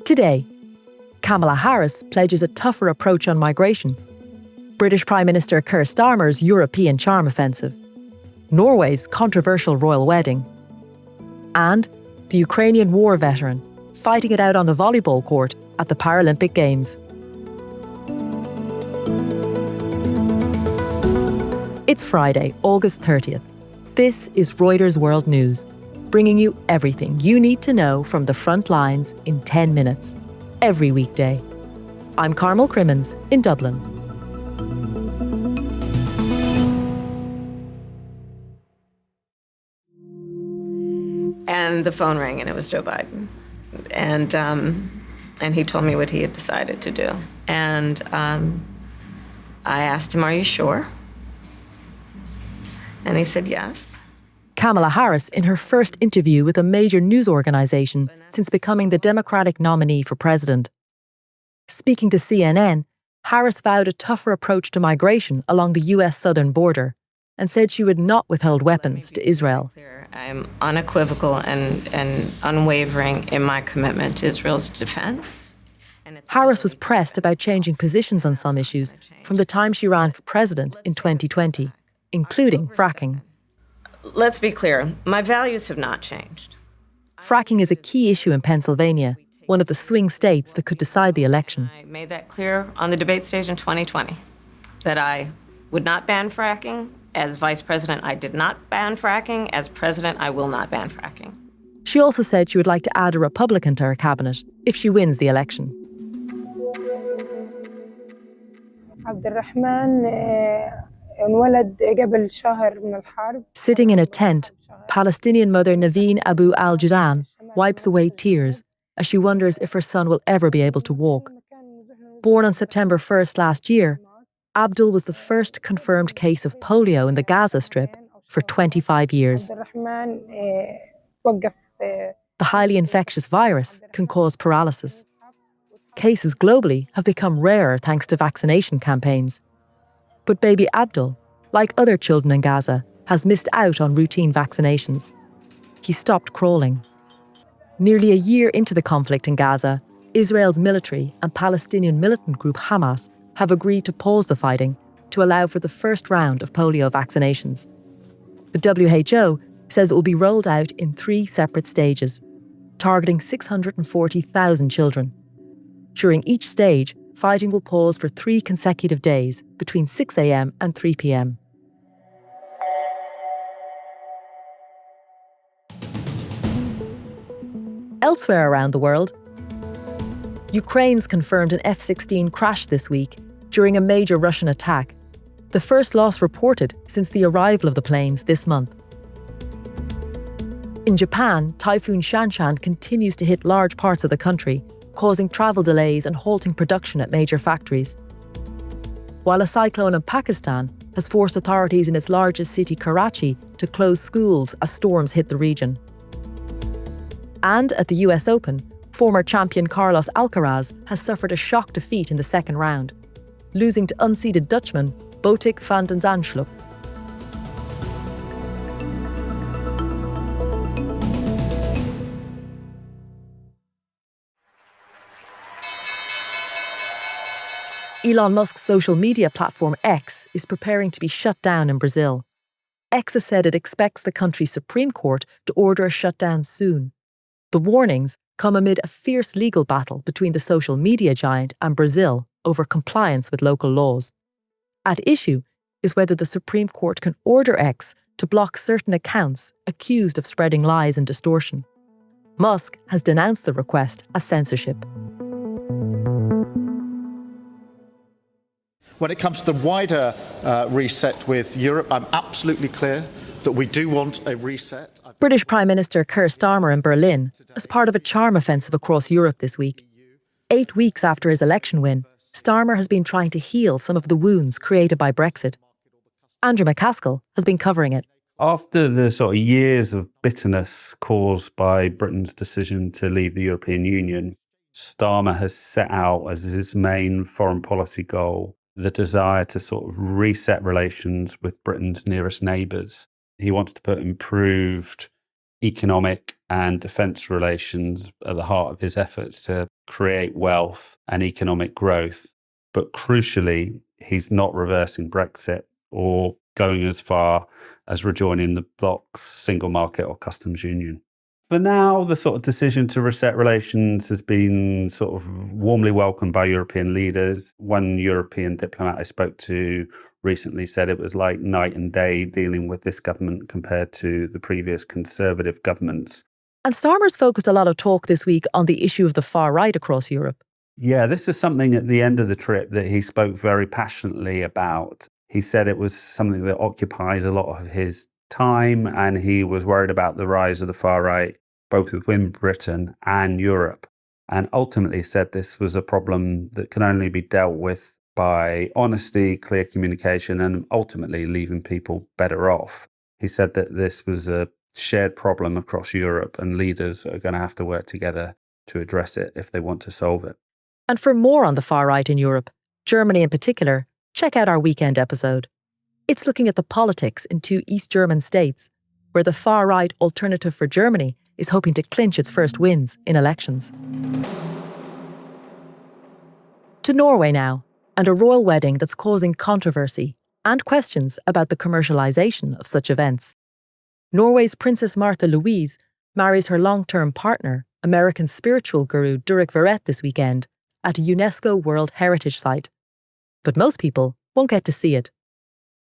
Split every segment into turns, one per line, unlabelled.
Today, Kamala Harris pledges a tougher approach on migration. British Prime Minister Keir Starmer's European charm offensive. Norway's controversial royal wedding. And the Ukrainian war veteran fighting it out on the volleyball court at the Paralympic Games. It's Friday, August 30th. This is Reuters World News, bringing you everything you need to know from the front lines in 10 minutes, every weekday. I'm Carmel Crimmins in Dublin.
And the phone rang, and it was Joe Biden. And he told me what he had decided to do. And I asked him, "Are you sure?" And he said yes.
Kamala Harris in her first interview with a major news organisation since becoming the Democratic nominee for president. Speaking to CNN, Harris vowed a tougher approach to migration along the US southern border and said she would not withhold weapons to Israel.
I'm unequivocal and unwavering in my commitment to Israel's defense.
Harris was pressed about changing positions on some issues from the time she ran for president in 2020, including fracking.
Let's be clear, my values have not changed.
Fracking is a key issue in Pennsylvania, one of the swing states that could decide the election.
I made that clear on the debate stage in 2020, that I would not ban fracking. As vice president, I did not ban fracking. As president, I will not ban fracking.
She also said she would like to add a Republican to her cabinet if she wins the election. Sitting in a tent, Palestinian mother Naveen Abu al-Judan wipes away tears as she wonders if her son will ever be able to walk. Born on September 1st last year, Abdul was the first confirmed case of polio in the Gaza Strip for 25 years. The highly infectious virus can cause paralysis. Cases globally have become rarer thanks to vaccination campaigns. But baby Abdul, like other children in Gaza, has missed out on routine vaccinations. He stopped crawling. Nearly a year into the conflict in Gaza, Israel's military and Palestinian militant group Hamas have agreed to pause the fighting to allow for the first round of polio vaccinations. The WHO says it will be rolled out in 3 separate stages, targeting 640,000 children. During each stage, fighting will pause for 3 consecutive days between 6 a.m. and 3 p.m. Elsewhere around the world, Ukraine's confirmed an F-16 crashed this week during a major Russian attack, the first loss reported since the arrival of the planes this month. In Japan, Typhoon Shanshan continues to hit large parts of the country, causing travel delays and halting production at major factories. While a cyclone in Pakistan has forced authorities in its largest city, Karachi, to close schools as storms hit the region. And at the US Open, former champion Carlos Alcaraz has suffered a shock defeat in the second round, losing to unseeded Dutchman Botic van den Zandschulp. Elon Musk's social media platform X is preparing to be shut down in Brazil. X has said it expects the country's Supreme Court to order a shutdown soon. The warnings come amid a fierce legal battle between the social media giant and Brazil over compliance with local laws. At issue is whether the Supreme Court can order X to block certain accounts accused of spreading lies and distortion. Musk has denounced the request as censorship.
When it comes to the wider reset with Europe, I'm absolutely clear that we do want a reset.
British Prime Minister Keir Starmer in Berlin as part of a charm offensive across Europe this week. 8 weeks after his election win, Starmer has been trying to heal some of the wounds created by Brexit. Andrew McCaskill has been covering it.
After the sort of years of bitterness caused by Britain's decision to leave the European Union, Starmer has set out as his main foreign policy goal the desire to sort of reset relations with Britain's nearest neighbours. He wants to put improved economic and defence relations at the heart of his efforts to create wealth and economic growth. But crucially, he's not reversing Brexit or going as far as rejoining the bloc's single market or customs union. For now, the sort of decision to reset relations has been sort of warmly welcomed by European leaders. One European diplomat I spoke to recently said it was like night and day dealing with this government compared to the previous Conservative governments.
And Starmer's focused a lot of talk this week on the issue of the far right across Europe.
Yeah, this is something at the end of the trip that he spoke very passionately about. He said it was something that occupies a lot of his time, and he was worried about the rise of the far right, both within Britain and Europe, and ultimately said this was a problem that can only be dealt with by honesty, clear communication, and ultimately leaving people better off. He said that this was a shared problem across Europe, and leaders are going to have to work together to address it if they want to solve it.
And for more on the far right in Europe, Germany in particular, check out our weekend episode. It's looking at the politics in two East German states, where the far right Alternative for Germany is hoping to clinch its first wins in elections. To Norway now, and a royal wedding that's causing controversy and questions about the commercialisation of such events. Norway's Princess Martha Louise marries her long-term partner, American spiritual guru Durek Verrett this weekend at a UNESCO World Heritage Site. But most people won't get to see it.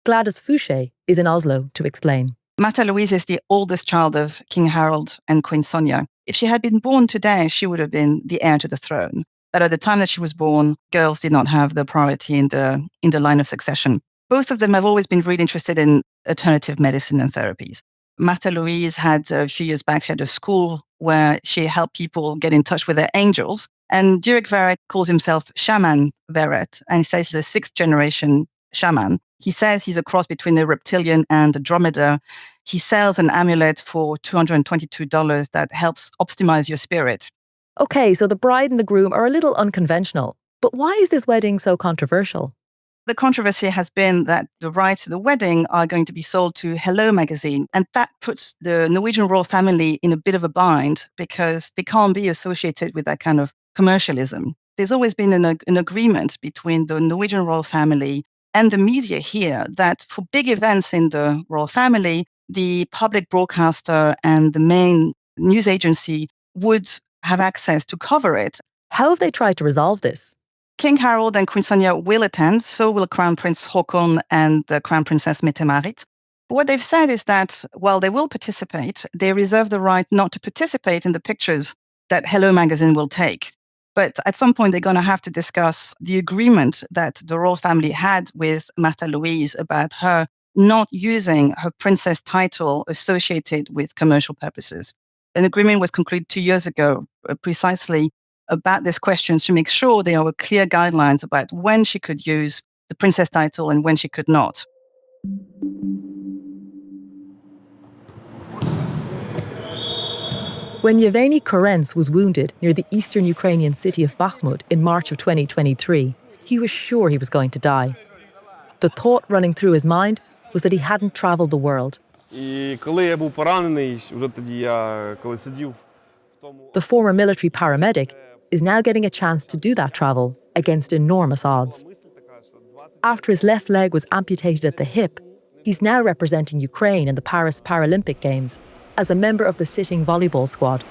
Gladys Fouché is in Oslo to explain.
Martha Louise is the oldest child of King Harold and Queen Sonja. If she had been born today, she would have been the heir to the throne. But at the time that she was born, girls did not have the priority in the line of succession. Both of them have always been really interested in alternative medicine and therapies. Martha Louise had, a few years back, she had a school where she helped people get in touch with their angels. And Durek Verrett calls himself Shaman Verrett, and he says he's a sixth generation shaman. He says he's a cross between a reptilian and a dromedar. He sells an amulet for $222 that helps optimize your spirit.
Okay, so the bride and the groom are a little unconventional. But why is this wedding so controversial?
The controversy has been that the rights to the wedding are going to be sold to Hello magazine. And that puts the Norwegian royal family in a bit of a bind because they can't be associated with that kind of commercialism. There's always been an agreement between the Norwegian royal family and the media here that for big events in the royal family, the public broadcaster and the main news agency would have access to cover it.
How have they tried to resolve this?
King Harold and Queen Sonja will attend, so will Crown Prince Haakon and Crown Princess Mette-Marit. What they've said is that while they will participate, they reserve the right not to participate in the pictures that Hello magazine will take. But at some point, they're going to have to discuss the agreement that the royal family had with Martha Louise about her not using her princess title associated with commercial purposes. An agreement was concluded 2 years ago, precisely about these questions to make sure there were clear guidelines about when she could use the princess title and when she could not.
When Yevgeny Korens was wounded near the eastern Ukrainian city of Bakhmut in March of 2023, he was sure he was going to die. The thought running through his mind was that he hadn't travelled the world. The former military paramedic is now getting a chance to do that travel against enormous odds. After his left leg was amputated at the hip, he's now representing Ukraine in the Paris Paralympic Games as a member of the sitting volleyball squad.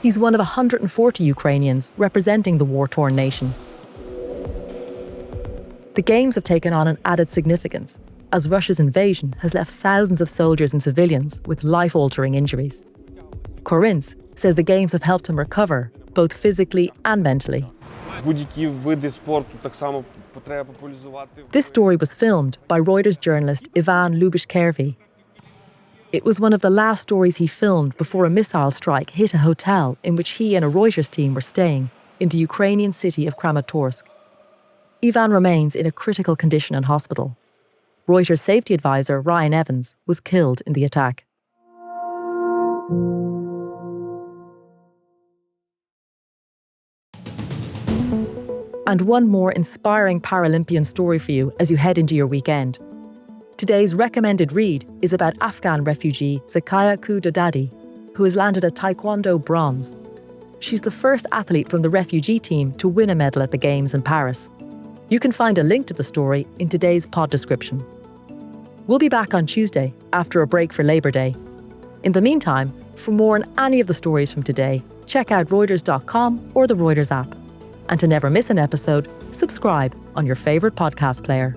He's one of 140 Ukrainians representing the war-torn nation. The Games have taken on an added significance, as Russia's invasion has left thousands of soldiers and civilians with life-altering injuries. Korins says the Games have helped him recover, both physically and mentally. This story was filmed by Reuters journalist Ivan Lubishkervi. It was one of the last stories he filmed before a missile strike hit a hotel in which he and a Reuters team were staying in the Ukrainian city of Kramatorsk. Ivan remains in a critical condition in hospital. Reuters safety advisor Ryan Evans was killed in the attack. And one more inspiring Paralympian story for you as you head into your weekend. Today's recommended read is about Afghan refugee Zakaya Kudadadi, who has landed a Taekwondo bronze. She's the first athlete from the refugee team to win a medal at the Games in Paris. You can find a link to the story in today's pod description. We'll be back on Tuesday after a break for Labour Day. In the meantime, for more on any of the stories from today, check out Reuters.com or the Reuters app. And to never miss an episode, subscribe on your favourite podcast player.